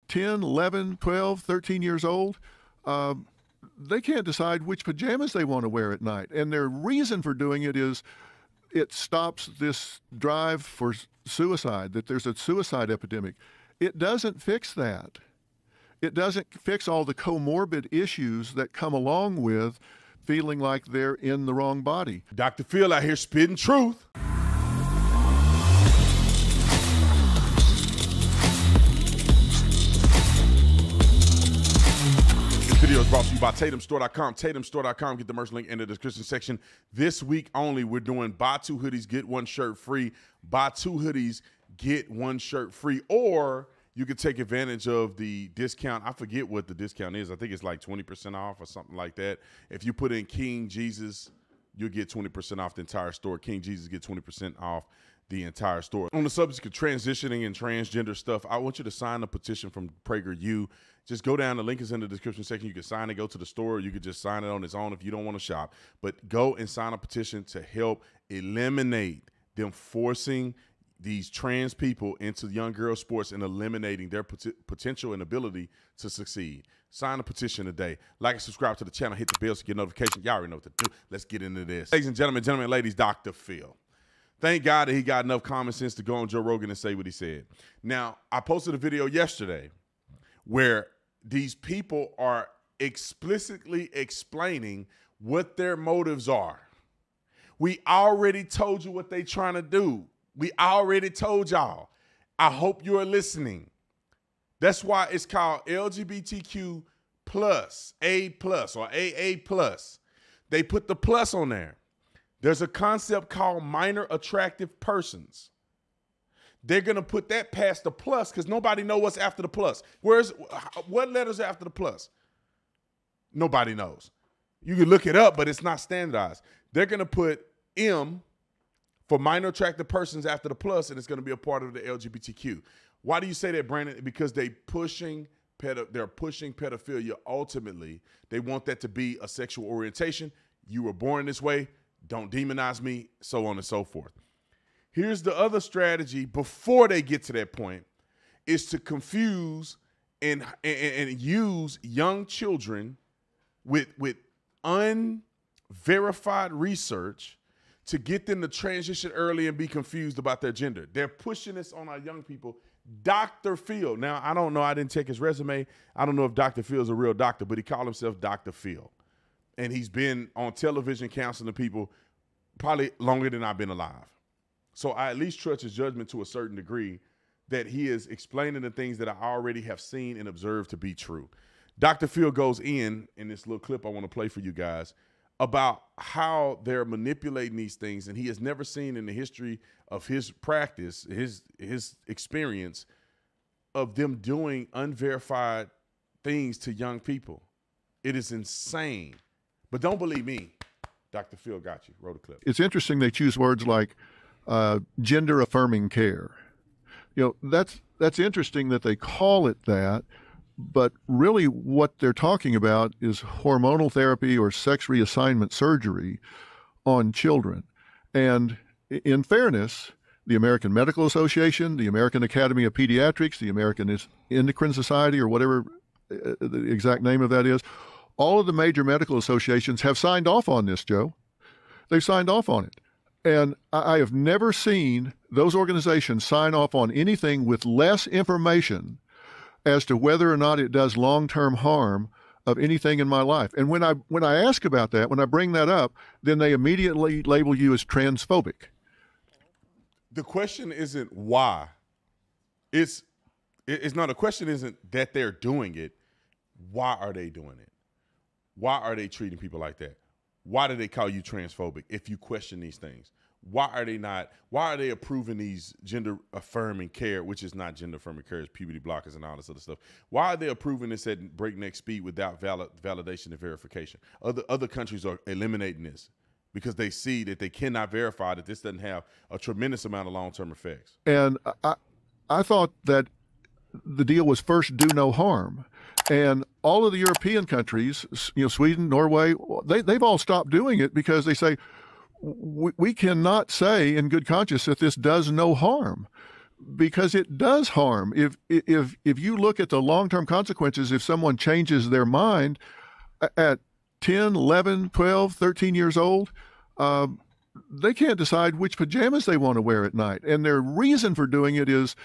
10, 11, 12, 13 years old, they can't decide which pajamas they want to wear at night. And their reason for doing it is it stops this drive for suicide, that there's a suicide epidemic. It doesn't fix that. It doesn't fix all the comorbid issues that come along with feeling like they're in the wrong body. Dr. Phil out here spitting truth. This video is brought to you by TatumStore.com. TatumStore.com. Get the merch link in the description section. This week only, we're doing buy 2 hoodies, get 1 shirt free. Buy 2 hoodies, get 1 shirt free. Or you could take advantage of the discount. I forget what the discount is. I think it's like 20% off or something like that. If you put in King Jesus, you'll get 20% off the entire store. King Jesus get 20% off the entire store. On the subject of transitioning and transgender stuff, I want you to sign a petition from PragerU. Just go down, the link is in the description section. You can sign it, go to the store. You could just sign it on its own if you don't want to shop. But go and sign a petition to help eliminate them forcing these trans people into young girl sports and eliminating their potential and ability to succeed. Sign a petition today. Like and subscribe to the channel. Hit the bell to get notifications. Y'all already know what to do. Let's get into this. Ladies and gentlemen, ladies, Dr. Phil. Thank God that he got enough common sense to go on Joe Rogan and say what he said. Now, I posted a video yesterday where these people are explicitly explaining what their motives are. We already told you what they're trying to do. We already told y'all. I hope you are listening. That's why it's called LGBTQ plus, A plus, or AA plus. They put the plus on there. There's a concept called minor attractive persons. They're going to put that past the plus because nobody knows what's after the plus. What letters are after the plus? Nobody knows. You can look it up, but it's not standardized. They're going to put M for minor attractive persons after the plus, and it's going to be a part of the LGBTQ. Why do you say that, Brandon? Because they're pushing pedophilia ultimately. They want that to be a sexual orientation. You were born this way. Don't demonize me, so on and so forth. Here's the other strategy before they get to that point, is to confuse and use young children with unverified research to get them to transition early and be confused about their gender. They're pushing this on our young people. Dr. Phil. Now, I don't know. I didn't check his resume. I don't know if Dr. Phil is a real doctor, but he called himself Dr. Phil. And he's been on television counseling people probably longer than I've been alive. So I at least trust his judgment to a certain degree that he is explaining the things that I already have seen and observed to be true. Dr. Phil goes in this little clip I want to play for you guys about how they're manipulating these things, and he has never seen in the history of his practice, his experience of them doing unverified things to young people. It is insane. But don't believe me. Dr. Phil got you. Wrote a clip. It's interesting they choose words like gender affirming care. You know, that's interesting that they call it that, but really what they're talking about is hormonal therapy or sex reassignment surgery on children. And in fairness, the American Medical Association, the American Academy of Pediatrics, the American Endocrine Society, or whatever the exact name of that is, all of the major medical associations have signed off on this, Joe. They've signed off on it. And I have never seen those organizations sign off on anything with less information as to whether or not it does long-term harm of anything in my life. And when I ask about that, when I bring that up, then they immediately label you as transphobic. The question isn't why. It's not, a question isn't that they're doing it. Why are they doing it? Why are they treating people like that? Why do they call you transphobic if you question these things? Why are they approving these gender affirming care, which is not gender affirming care, it's puberty blockers and all this other stuff? Why are they approving this at breakneck speed without validation and verification? Other countries are eliminating this because they see that they cannot verify that this doesn't have a tremendous amount of long-term effects. And I thought that the deal was first do no harm. And all of the European countries, you know, Sweden, Norway, they've all stopped doing it because they say, we cannot say in good conscience that this does no harm. because it does harm. If you look at the long-term consequences, if someone changes their mind at 10, 11, 12, 13 years old, they can't decide which pajamas they want to wear at night. And their reason for doing it is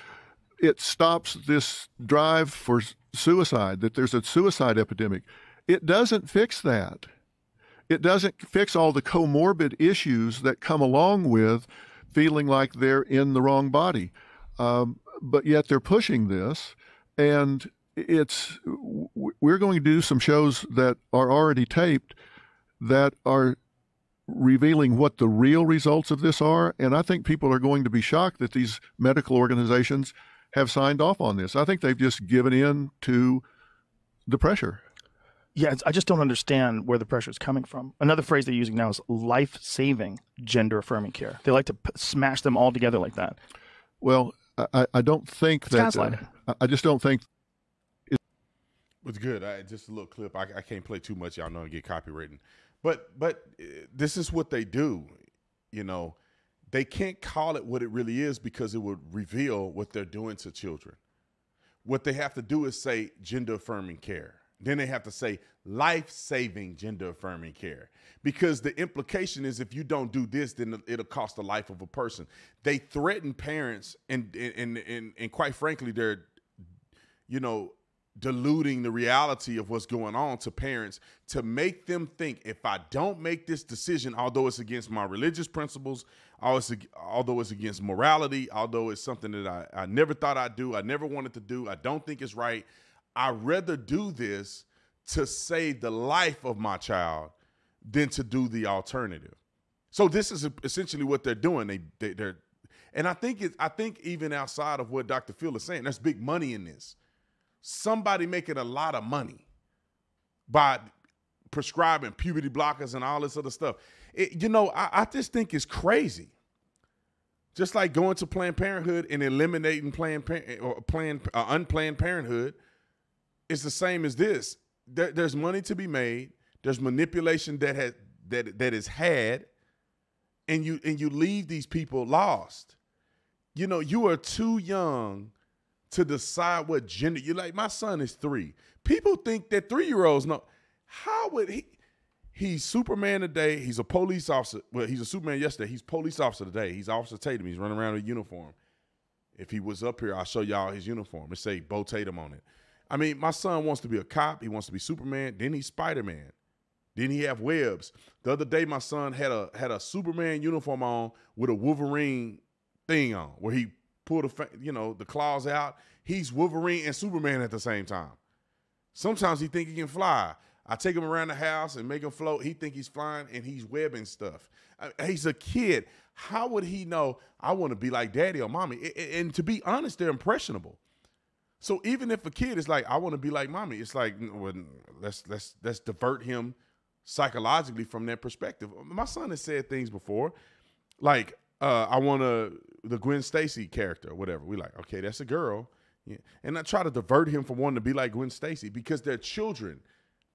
it stops this drive for suicide, that there's a suicide epidemic. It doesn't fix that. It doesn't fix all the comorbid issues that come along with feeling like they're in the wrong body. But yet they're pushing this, and we're going to do some shows that are already taped that are revealing what the real results of this are. And I think people are going to be shocked that these medical organizations have signed off on this. I think they've just given in to the pressure. Yeah, I just don't understand where the pressure is coming from. Another phrase they're using now is life-saving gender-affirming care. They like to smash them all together like that. Well, I don't think it's that. I just don't think. It's good. Just a little clip. I can't play too much. Y'all know I get copywritten. But this is what they do. You know, they can't call it what it really is because it would reveal what they're doing to children. What they have to do is say gender-affirming care. Then they have to say life-saving gender-affirming care, because the implication is if you don't do this, then it'll cost the life of a person. They threaten parents, and quite frankly, they're, diluting the reality of what's going on to parents to make them think, if I don't make this decision, although it's against my religious principles, although it's against morality, although it's something that I never thought I'd do, I never wanted to do, I don't think it's right, I'd rather do this to save the life of my child than to do the alternative. So this is essentially what they're doing. They're, and I think even outside of what Dr. Phil is saying, there's big money in this. Somebody making a lot of money by prescribing puberty blockers and all this other stuff. I just think it's crazy. Just like going to Planned Parenthood and eliminating unplanned parenthood. It's the same as this. There's money to be made. There's manipulation that is had, and you leave these people lost. You are too young to decide what gender. You're like, my son is 3. People think that 3-year-olds know. How would he? He's Superman today. He's a police officer. Well, he's a Superman yesterday. He's police officer today. He's Officer Tatum. He's running around in a uniform. If he was up here, I'll show y'all his uniform. It say Bo Tatum on it. I mean, my son wants to be a cop. He wants to be Superman. Then he's Spider-Man. Then he have webs. The other day, my son had a Superman uniform on with a Wolverine thing on, where he pulled the claws out. He's Wolverine and Superman at the same time. Sometimes he think he can fly. I take him around the house and make him float. He think he's flying and he's webbing stuff. He's a kid. How would he know I want to be like daddy or mommy? And to be honest, they're impressionable. So even if a kid is like, I want to be like mommy, it's like, well, let's divert him psychologically from that perspective. My son has said things before, like, I want the Gwen Stacy character or whatever. We like, okay, that's a girl. Yeah. And I try to divert him from wanting to be like Gwen Stacy because they're children.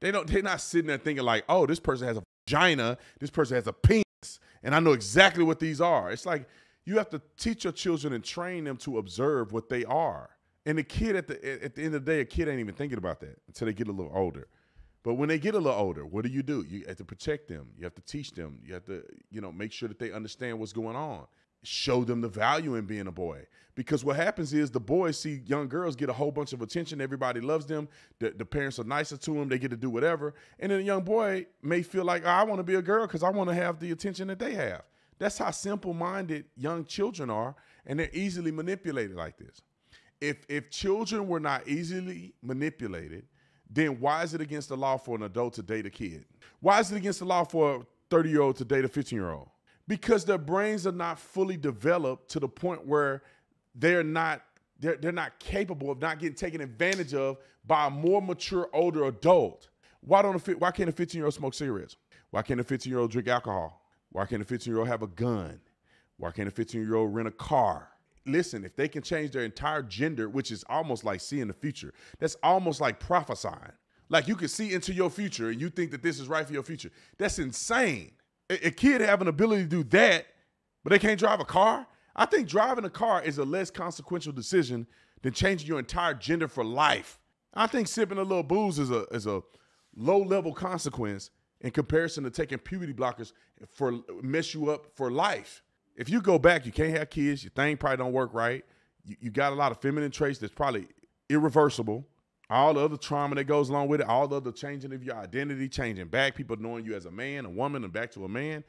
They're not sitting there thinking like, oh, this person has a vagina, this person has a penis, and I know exactly what these are. It's like you have to teach your children and train them to observe what they are. And the kid at the end of the day, a kid ain't even thinking about that until they get a little older. But when they get a little older, what do? You have to protect them. You have to teach them. You have to, make sure that they understand what's going on. Show them the value in being a boy. Because what happens is the boys see young girls get a whole bunch of attention. Everybody loves them. The parents are nicer to them. They get to do whatever. And then a young boy may feel like, I want to be a girl because I want to have the attention that they have. That's how simple-minded young children are, and they're easily manipulated like this. If children were not easily manipulated, then why is it against the law for an adult to date a kid? Why is it against the law for a 30-year-old to date a 15-year-old? Because their brains are not fully developed to the point where they're not capable of not getting taken advantage of by a more mature, older adult. Why can't a 15-year-old smoke cigarettes? Why can't a 15-year-old drink alcohol? Why can't a 15-year-old have a gun? Why can't a 15-year-old rent a car? Listen, if they can change their entire gender, which is almost like seeing the future, that's almost like prophesying. Like you can see into your future and you think that this is right for your future. That's insane. A kid have an ability to do that, but they can't drive a car? I think driving a car is a less consequential decision than changing your entire gender for life. I think sipping a little booze is a low-level consequence in comparison to taking puberty blockers for mess you up for life. If you go back, you can't have kids, your thing probably don't work right, you got a lot of feminine traits that's probably irreversible, all the other trauma that goes along with it, all the other changing of your identity, changing back, people knowing you as a man, a woman, and back to a man,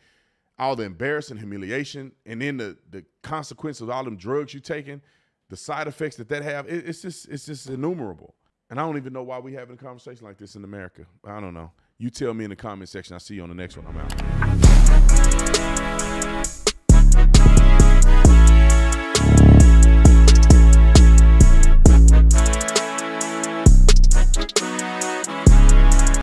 all the embarrassing, humiliation, and then the consequences of all them drugs you taking, the side effects that have, it's just innumerable. And I don't even know why we having a conversation like this in America. I don't know. You tell me in the comment section. I'll see you on the next one. I'm out.